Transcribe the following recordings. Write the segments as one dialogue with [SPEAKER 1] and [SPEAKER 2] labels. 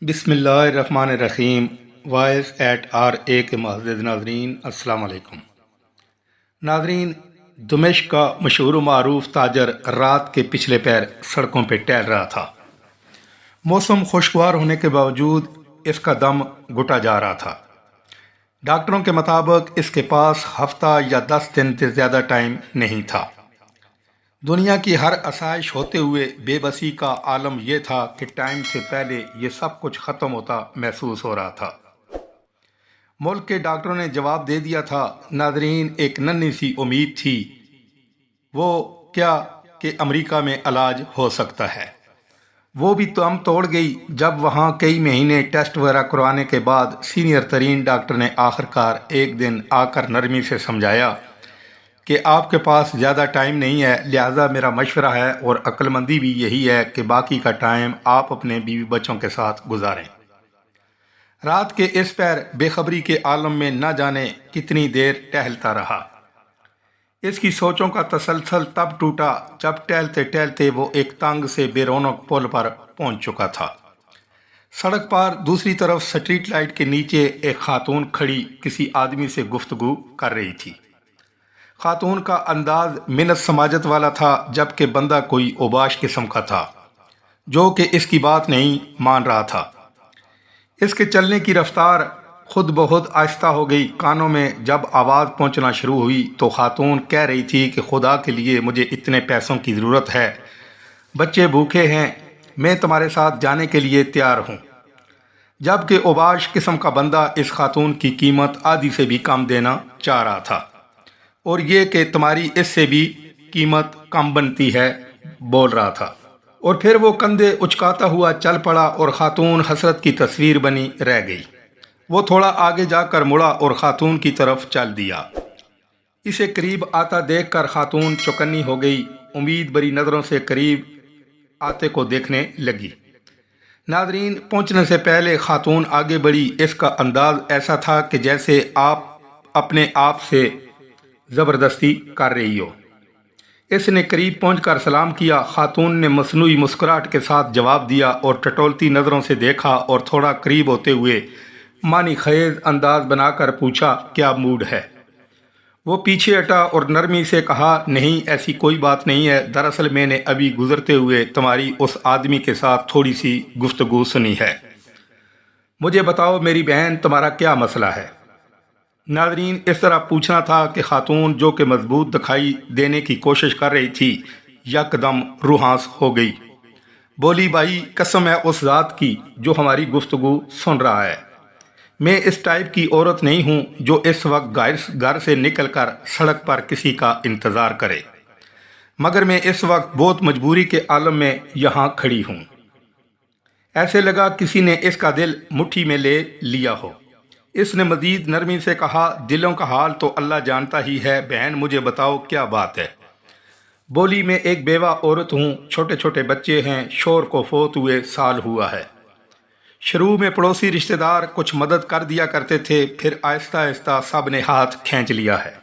[SPEAKER 1] بسم اللہ الرحمن الرحیم۔ وائس ایٹ آر اے کے معزز ناظرین، السلام علیکم۔ ناظرین، دمشق کا مشہور و معروف تاجر رات کے پچھلے پیر سڑکوں پہ ٹہل رہا تھا۔ موسم خوشگوار ہونے کے باوجود اس کا دم گھٹا جا رہا تھا۔ ڈاکٹروں کے مطابق اس کے پاس ہفتہ یا 10 دن سے زیادہ ٹائم نہیں تھا۔ دنیا کی ہر آسائش ہوتے ہوئے بے بسی کا عالم یہ تھا کہ ٹائم سے پہلے یہ سب کچھ ختم ہوتا محسوس ہو رہا تھا۔ ملک کے ڈاکٹروں نے جواب دے دیا تھا۔ ناظرین، ایک ننھی سی امید تھی، وہ کیا کہ امریکہ میں علاج ہو سکتا ہے۔ وہ بھی تو ہم توڑ گئی جب وہاں کئی مہینے ٹیسٹ وغیرہ کروانے کے بعد سینئر ترین ڈاکٹر نے آخرکار ایک دن آ کر نرمی سے سمجھایا کہ آپ کے پاس زیادہ ٹائم نہیں ہے، لہٰذا میرا مشورہ ہے اور عقل مندی بھی یہی ہے کہ باقی کا ٹائم آپ اپنے بیوی بچوں کے ساتھ گزاریں۔ رات کے اس پیر بے خبری کے عالم میں نہ جانے کتنی دیر ٹہلتا رہا۔ اس کی سوچوں کا تسلسل تب ٹوٹا جب ٹہلتے ٹہلتے وہ ایک تنگ سے بے رونق پل پر پہنچ چکا تھا۔ سڑک پر دوسری طرف سٹریٹ لائٹ کے نیچے ایک خاتون کھڑی کسی آدمی سے گفتگو کر رہی تھی۔ خاتون کا انداز منت سماجت والا تھا، جبکہ بندہ کوئی اوباش قسم کا تھا جو کہ اس کی بات نہیں مان رہا تھا۔ اس کے چلنے کی رفتار خود بخود آہستہ ہو گئی۔ کانوں میں جب آواز پہنچنا شروع ہوئی تو خاتون کہہ رہی تھی کہ خدا کے لیے مجھے اتنے پیسوں کی ضرورت ہے، بچے بھوکے ہیں، میں تمہارے ساتھ جانے کے لیے تیار ہوں۔ جبکہ اوباش قسم کا بندہ اس خاتون کی قیمت آدھی سے بھی کم دینا چاہ رہا تھا، اور یہ کہ تمہاری اس سے بھی قیمت کم بنتی ہے بول رہا تھا۔ اور پھر وہ کندھے اچکاتا ہوا چل پڑا اور خاتون حسرت کی تصویر بنی رہ گئی۔ وہ تھوڑا آگے جا کر مڑا اور خاتون کی طرف چل دیا۔ اسے قریب آتا دیکھ کر خاتون چوکنی ہو گئی، امید بری نظروں سے قریب آتے کو دیکھنے لگی۔ ناظرین، پہنچنے سے پہلے خاتون آگے بڑھی۔ اس کا انداز ایسا تھا کہ جیسے آپ اپنے آپ سے زبردستی کر رہی ہو۔ اس نے قریب پہنچ کر سلام کیا۔ خاتون نے مصنوعی مسکراہٹ کے ساتھ جواب دیا اور ٹٹولتی نظروں سے دیکھا اور تھوڑا قریب ہوتے ہوئے معنی خیز انداز بنا کر پوچھا، کیا موڈ ہے؟ وہ پیچھے ہٹا اور نرمی سے کہا، نہیں ایسی کوئی بات نہیں ہے، دراصل میں نے ابھی گزرتے ہوئے تمہاری اس آدمی کے ساتھ تھوڑی سی گفتگو سنی ہے۔ مجھے بتاؤ میری بہن، تمہارا کیا مسئلہ ہے؟ ناظرین، اس طرح پوچھنا تھا کہ خاتون جو کہ مضبوط دکھائی دینے کی کوشش کر رہی تھی یکدم روحانس ہو گئی۔ بولی، بھائی قسم ہے اس ذات کی جو ہماری گفتگو سن رہا ہے، میں اس ٹائپ کی عورت نہیں ہوں جو اس وقت گھر سے نکل کر سڑک پر کسی کا انتظار کرے، مگر میں اس وقت بہت مجبوری کے عالم میں یہاں کھڑی ہوں۔ ایسے لگا کسی نے اس کا دل مٹھی میں لے لیا ہو۔ اس نے مزید نرمی سے کہا، دلوں کا حال تو اللہ جانتا ہی ہے، بہن مجھے بتاؤ کیا بات ہے؟ بولی، میں ایک بیوہ عورت ہوں، چھوٹے چھوٹے بچے ہیں، شوہر کو فوت ہوئے سال ہوا ہے۔ شروع میں پڑوسی رشتہ دار کچھ مدد کر دیا کرتے تھے، پھر آہستہ آہستہ سب نے ہاتھ کھینچ لیا ہے۔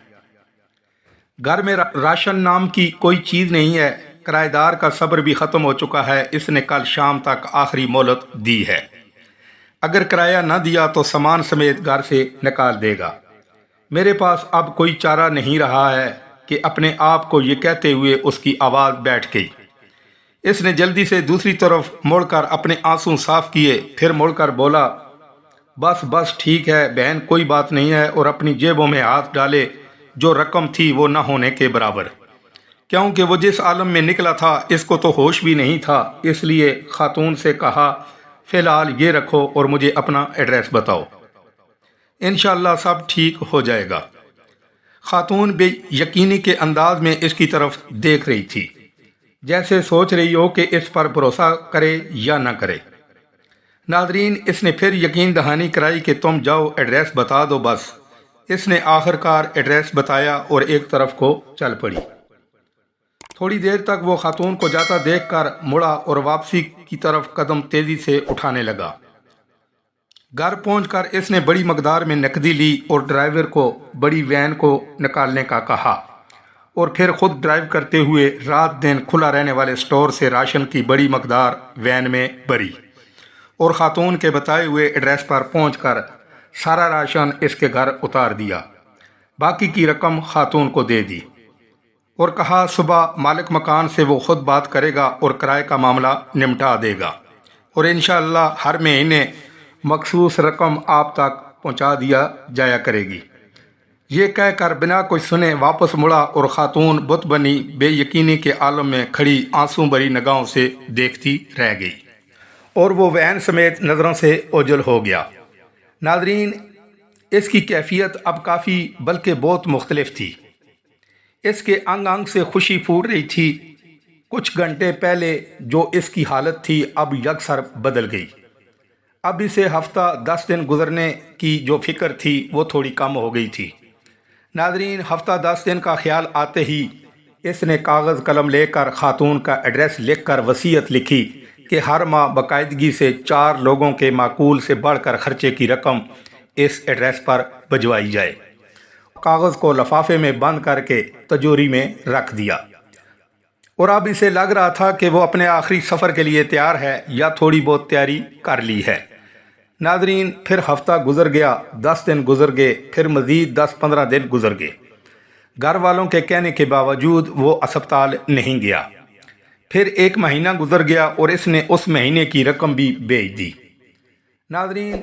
[SPEAKER 1] گھر میں راشن نام کی کوئی چیز نہیں ہے، کرایہ دار کا صبر بھی ختم ہو چکا ہے، اس نے کل شام تک آخری مہلت دی ہے، اگر کرایہ نہ دیا تو سامان سمیت گھر سے نکال دے گا۔ میرے پاس اب کوئی چارہ نہیں رہا ہے کہ اپنے آپ کو یہ کہتے ہوئے اس کی آواز بیٹھ گئی۔ اس نے جلدی سے دوسری طرف مڑ کر اپنے آنسو صاف کیے، پھر مڑ کر بولا، بس ٹھیک ہے بہن، کوئی بات نہیں ہے، اور اپنی جیبوں میں ہاتھ ڈالے۔ جو رقم تھی وہ نہ ہونے کے برابر، کیونکہ وہ جس عالم میں نکلا تھا اس کو تو ہوش بھی نہیں تھا۔ اس لیے خاتون سے کہا، فی الحال یہ رکھو اور مجھے اپنا ایڈریس بتاؤ، انشاءاللہ سب ٹھیک ہو جائے گا۔ خاتون بے یقینی کے انداز میں اس کی طرف دیکھ رہی تھی، جیسے سوچ رہی ہو کہ اس پر بھروسہ کرے یا نہ کرے۔ ناظرین، اس نے پھر یقین دہانی کرائی کہ تم جاؤ ایڈریس بتا دو بس۔ اس نے آخرکار ایڈریس بتایا اور ایک طرف کو چل پڑی۔ تھوڑی دیر تک وہ خاتون کو جاتا دیکھ کر مڑا اور واپسی کی طرف قدم تیزی سے اٹھانے لگا۔ گھر پہنچ کر اس نے بڑی مقدار میں نقدی لی اور ڈرائیور کو بڑی وین کو نکالنے کا کہا، اور پھر خود ڈرائیو کرتے ہوئے رات دن کھلا رہنے والے سٹور سے راشن کی بڑی مقدار وین میں بھری۔ اور خاتون کے بتائے ہوئے ایڈریس پر پہنچ کر سارا راشن اس کے گھر اتار دیا۔ باقی کی رقم خاتون کو دے دی اور کہا صبح مالک مکان سے وہ خود بات کرے گا اور کرائے کا معاملہ نمٹا دے گا، اور انشاءاللہ ہر مہینے مخصوص رقم آپ تک پہنچا دیا جایا کرے گی۔ یہ کہہ کر بنا کچھ سنے واپس مڑا اور خاتون بت بنی بے یقینی کے عالم میں کھڑی آنسو بھری نگاہوں سے دیکھتی رہ گئی، اور وہ وین سمیت نظروں سے اوجھل ہو گیا۔ ناظرین، اس کی کیفیت اب کافی بلکہ بہت مختلف تھی۔ اس کے انگ انگ سے خوشی پھوٹ رہی تھی۔ کچھ گھنٹے پہلے جو اس کی حالت تھی اب یکسر بدل گئی۔ اب اسے ہفتہ 10 دن گزرنے کی جو فکر تھی وہ تھوڑی کم ہو گئی تھی۔ ناظرین، ہفتہ 10 دن کا خیال آتے ہی اس نے کاغذ قلم لے کر خاتون کا ایڈریس لکھ کر وصیت لکھی کہ ہر ماہ باقاعدگی سے 4 لوگوں کے معقول سے بڑھ کر خرچے کی رقم اس ایڈریس پر بھجوائی جائے۔ کاغذ کو لفافے میں بند کر کے تجوری میں رکھ دیا، اور اب اسے لگ رہا تھا کہ وہ اپنے آخری سفر کے لیے تیار ہے یا تھوڑی بہت تیاری کر لی ہے۔ ناظرین، پھر ہفتہ گزر گیا، 10 دن گزر گئے، پھر مزید 10-15 دن گزر گئے۔ گھر والوں کے کہنے کے باوجود وہ اسپتال نہیں گیا۔ پھر 1 مہینہ گزر گیا اور اس نے اس مہینے کی رقم بھی بھیج دی۔ ناظرین،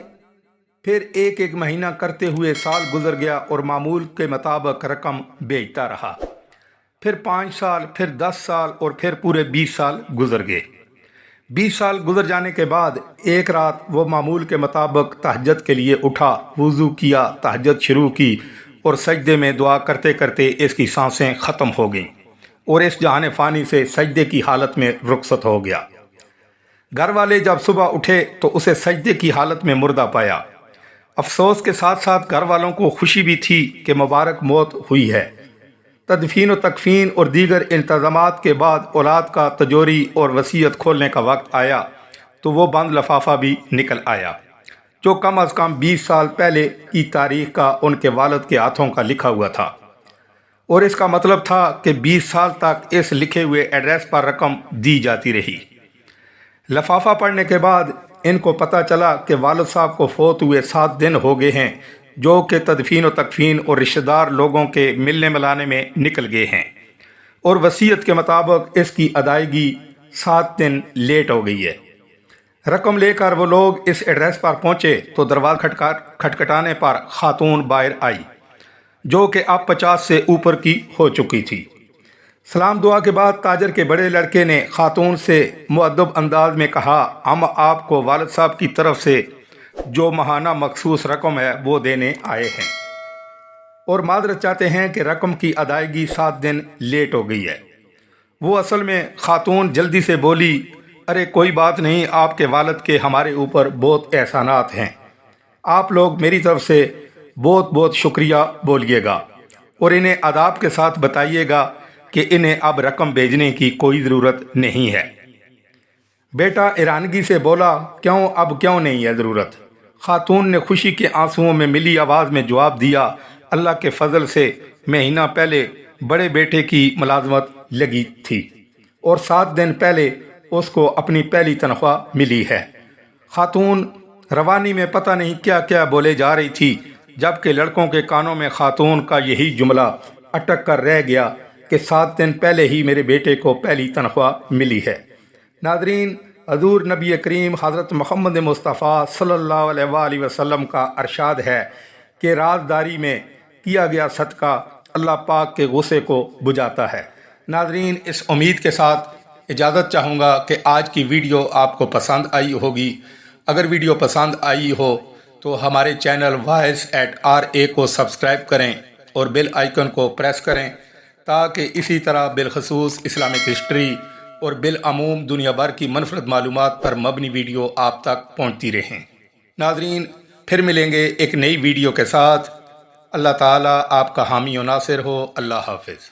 [SPEAKER 1] پھر ایک مہینہ کرتے ہوئے سال گزر گیا اور معمول کے مطابق رقم بھیجتا رہا۔ پھر 5 سال، پھر 10 سال اور پھر پورے 20 سال گزر گئے۔ 20 سال گزر جانے کے بعد ایک رات وہ معمول کے مطابق تہجد کے لیے اٹھا، وضو کیا، تہجد شروع کی اور سجدے میں دعا کرتے کرتے اس کی سانسیں ختم ہو گئیں اور اس جہان فانی سے سجدے کی حالت میں رخصت ہو گیا۔ گھر والے جب صبح اٹھے تو اسے سجدے کی حالت میں مردہ پایا۔ افسوس کے ساتھ ساتھ گھر والوں کو خوشی بھی تھی کہ مبارک موت ہوئی ہے۔ تدفین و تکفین اور دیگر انتظامات کے بعد اولاد کا تجوری اور وصیت کھولنے کا وقت آیا تو وہ بند لفافہ بھی نکل آیا، جو کم از کم 20 سال پہلے کی تاریخ کا ان کے والد کے ہاتھوں کا لکھا ہوا تھا، اور اس کا مطلب تھا کہ 20 سال تک اس لکھے ہوئے ایڈریس پر رقم دی جاتی رہی۔ لفافہ پڑھنے کے بعد ان کو پتہ چلا کہ والد صاحب کو فوت ہوئے 7 دن ہو گئے ہیں، جو کہ تدفین و تکفین اور رشتہ دار لوگوں کے ملنے ملانے میں نکل گئے ہیں، اور وصیت کے مطابق اس کی ادائیگی 7 دن لیٹ ہو گئی ہے۔ رقم لے کر وہ لوگ اس ایڈریس پر پہنچے تو دروازہ کھٹکھٹانے پر خاتون باہر آئی، جو کہ اب 50 سے اوپر کی ہو چکی تھی۔ سلام دعا کے بعد تاجر کے بڑے لڑکے نے خاتون سے مؤدب انداز میں کہا، ہم آپ کو والد صاحب کی طرف سے جو ماہانہ مخصوص رقم ہے وہ دینے آئے ہیں، اور معذرت چاہتے ہیں کہ رقم کی ادائیگی 7 دن لیٹ ہو گئی ہے۔ وہ اصل میں خاتون جلدی سے بولی، ارے کوئی بات نہیں، آپ کے والد کے ہمارے اوپر بہت احسانات ہیں، آپ لوگ میری طرف سے بہت بہت شکریہ بولیے گا، اور انہیں اداب کے ساتھ بتائیے گا کہ انہیں اب رقم بھیجنے کی کوئی ضرورت نہیں ہے۔ بیٹا ایرانگی سے بولا، کیوں نہیں ہے ضرورت؟ خاتون نے خوشی کے آنسوؤں میں ملی آواز میں جواب دیا، اللہ کے فضل سے مہینہ پہلے بڑے بیٹے کی ملازمت لگی تھی اور 7 دن پہلے اس کو اپنی پہلی تنخواہ ملی ہے۔ خاتون روانی میں پتہ نہیں کیا کیا بولے جا رہی تھی، جبکہ لڑکوں کے کانوں میں خاتون کا یہی جملہ اٹک کر رہ گیا کہ 7 دن پہلے ہی میرے بیٹے کو پہلی تنخواہ ملی ہے۔ ناظرین، حضور نبی کریم حضرت محمد مصطفیٰ صلی اللہ علیہ وآلہ وسلم کا ارشاد ہے کہ رازداری میں کیا گیا صدقہ اللہ پاک کے غصے کو بجھاتا ہے۔ ناظرین، اس امید کے ساتھ اجازت چاہوں گا کہ آج کی ویڈیو آپ کو پسند آئی ہوگی۔ اگر ویڈیو پسند آئی ہو تو ہمارے چینل voice@RA کو سبسکرائب کریں اور بیل آئیکن کو پریس کریں تاکہ اسی طرح بالخصوص اسلامک ہسٹری اور بالعموم دنیا بھر کی منفرد معلومات پر مبنی ویڈیو آپ تک پہنچتی رہیں۔ ناظرین، پھر ملیں گے ایک نئی ویڈیو کے ساتھ۔ اللہ تعالیٰ آپ کا حامی و ناصر ہو۔ اللہ حافظ۔